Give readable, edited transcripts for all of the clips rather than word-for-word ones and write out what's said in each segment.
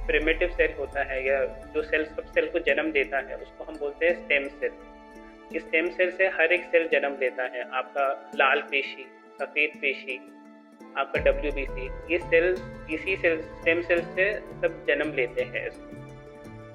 Primitive cell होता है या जो सब सेल को जन्म देता है उसको हम बोलते हैं स्टेम सेल। इस स्टेम सेल से हर एक सेल जन्म लेता है। आपका लाल पेशी, सफ़ेद पेशी, आपका WBC, ये सेल इसी स्टेम सेल से सब जन्म लेते हैं।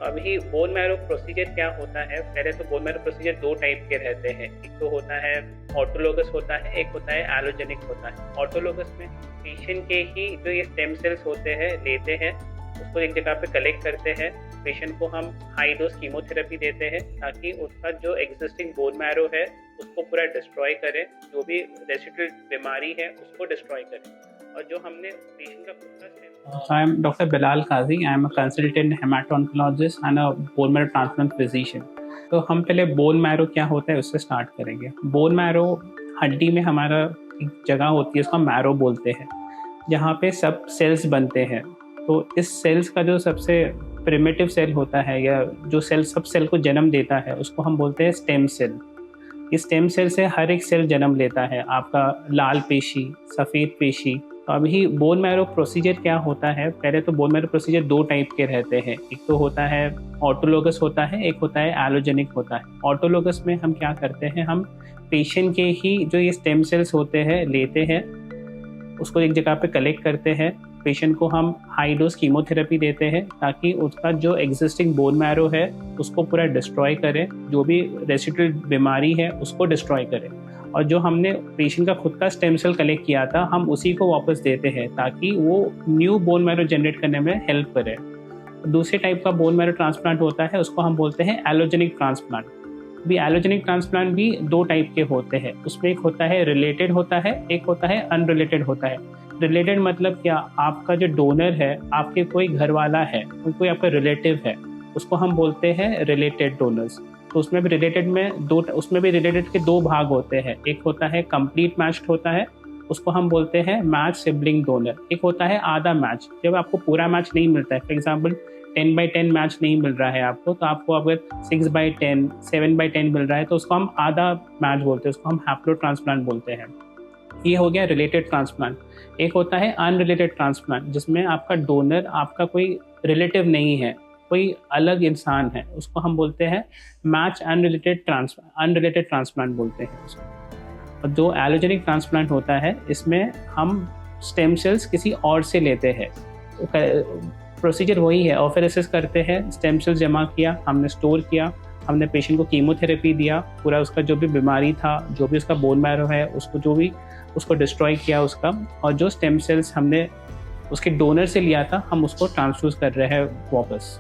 अभी बोन मैरो प्रोसीजर क्या होता है? पहले तो बोन मैरो प्रोसीजर 2 टाइप के रहते हैं। एक तो होता है ऑटोलोगस होता है, एक होता है एलोजेनिक होता है। ऑटोलोगस में पेशेंट के ही जो ये स्टेम सेल्स होते हैं लेते हैं, उसको एक जगह पे कलेक्ट करते हैं। पेशेंट को हम हाई डोज कीमोथेरेपी देते हैं ताकि उसका जो एग्जिस्टिंग बोन मैरो है उसको पूरा डिस्ट्रॉय करें, जो भी रेसिडुअल बीमारी है उसको डिस्ट्रॉय करें। और जो हमने पेशेंट का खुद का I am Dr. Bilal Qazi. I am a consultant hemato-oncologist and a bone marrow transplant physician. तो हम पहले बोन मैरो क्या होता है उससे स्टार्ट करेंगे। बोन मैरो हड्डी में हमारा एक जगह होती है, उसको मैरो बोलते हैं, जहाँ पे सब सेल्स बनते हैं। तो इस सेल्स का जो सबसे प्रिमिटिव सेल होता है या जो सब सेल को जन्म देता है उसको हम बोलते हैं स्टेम सेल। इस स्टेम सेल से हर एक सेल जन्म लेता है। आपका लाल पेशी, सफ़ेद पेशी। तो अभी बोन मैरो प्रोसीजर क्या होता है? पहले तो बोन मैरो प्रोसीजर 2 टाइप के रहते हैं। एक तो होता है ऑटोलोगस होता है, एक होता है एलोजेनिक होता है। ऑटोलोगस में हम क्या करते हैं, हम पेशेंट के ही जो ये स्टेम सेल्स होते हैं लेते हैं, उसको एक जगह पे कलेक्ट करते हैं। पेशेंट को हम हाई डोज कीमोथेरेपी देते हैं ताकि उसका जो एग्जिस्टिंग बोन मैरो है उसको पूरा डिस्ट्रॉय करें, जो भी रेसिडुअल बीमारी है उसको डिस्ट्रॉय करें। और जो हमने पेशेंट का खुद का स्टेम सेल कलेक्ट किया था, हम उसी को वापस देते हैं ताकि वो न्यू बोन मैरो जनरेट करने में हेल्प करे। दूसरे टाइप का बोन मैरो ट्रांसप्लांट होता है, उसको हम बोलते हैं एलोजेनिक ट्रांसप्लांट। भी एलोजेनिक ट्रांसप्लांट भी 2 टाइप के होते हैं। उसमें एक होता है रिलेटेड होता है, एक होता है अनरिलेटेड होता है। रिलेटेड मतलब क्या? आपका जो डोनर है, आपके कोई घर वाला है, कोई आपका रिलेटिव है, उसको हम बोलते हैं रिलेटेड डोनर्स। तो उसमें भी रिलेटेड के 2 भाग होते हैं। एक होता है कंप्लीट मैच्ड होता है, उसको हम बोलते हैं मैच सिबलिंग डोनर। एक होता है आधा मैच, जब आपको पूरा मैच नहीं मिलता है, फॉर एग्जाम्पल 10/10 मैच नहीं मिल रहा है आपको, तो आपको अगर 6/10, 7/10 मिल रहा है तो उसको हम आधा मैच बोलते हैं, उसको हम हैप्लो ट्रांसप्लांट बोलते हैं। ये हो गया रिलेटेड ट्रांसप्लांट। एक होता है अनरिलेटेड ट्रांसप्लांट, जिसमें आपका डोनर आपका कोई रिलेटिव नहीं है, कोई अलग इंसान है, उसको हम बोलते हैं मैच अनरिलेटेड ट्रांसप्लांट बोलते हैं उसको। और जो एलोजेनिक ट्रांसप्लांट होता है, इसमें हम स्टेम सेल्स किसी और से लेते हैं। प्रोसीजर वही है, ऑफेरेसिस करते हैं, स्टेम सेल्स जमा किया, हमने स्टोर किया, हमने पेशेंट को कीमोथेरेपी दिया, पूरा उसका जो भी बीमारी था, जो भी उसका बोन मैरो है, उसको डिस्ट्रॉय किया उसका। और जो स्टेम सेल्स हमने उसके डोनर से लिया था, हम उसको ट्रांसफ्यूज कर रहे हैं वापस।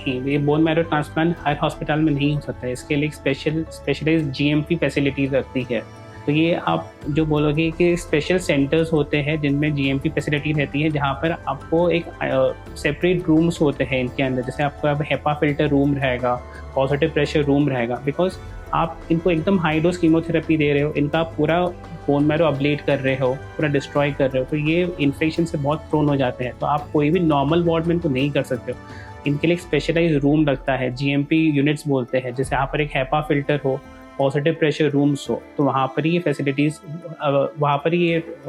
ये बोन मैरो ट्रांसप्लांट हर हॉस्पिटल में नहीं हो सकता है, इसके लिए स्पेशलाइज्ड GMP फैसिलिटीज़ रखती है। तो ये आप जो बोलोगे कि स्पेशल सेंटर्स होते हैं जिनमें GMP फैसिलिटी रहती है, जहाँ पर आपको एक सेपरेट रूम्स होते हैं इनके अंदर। जैसे आपका हेपा फिल्टर रूम रहेगा, पॉजिटिव प्रेशर रूम रहेगा, बिकॉज आप इनको एकदम हाई डोज कीमोथेरेपी दे रहे हो, इनका पूरा बोन मैरो अब्लेट कर रहे हो, पूरा डिस्ट्रॉय कर रहे हो, तो ये इन्फेक्शन से बहुत प्रोन हो जाते हैं। तो आप कोई भी नॉर्मल वार्ड में इनको नहीं कर सकते हो। इनके लिए एक स्पेशलाइज रूम लगता है, GMP यूनिट्स बोलते हैं। जैसे यहाँ पर एक हेपा फिल्टर हो, पॉजिटिव प्रेशर रूम्स हो, तो वहाँ पर ही ये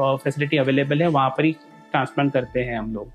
फैसिलिटी अवेलेबल है, वहाँ पर ही ट्रांसप्लांट करते हैं हम लोग।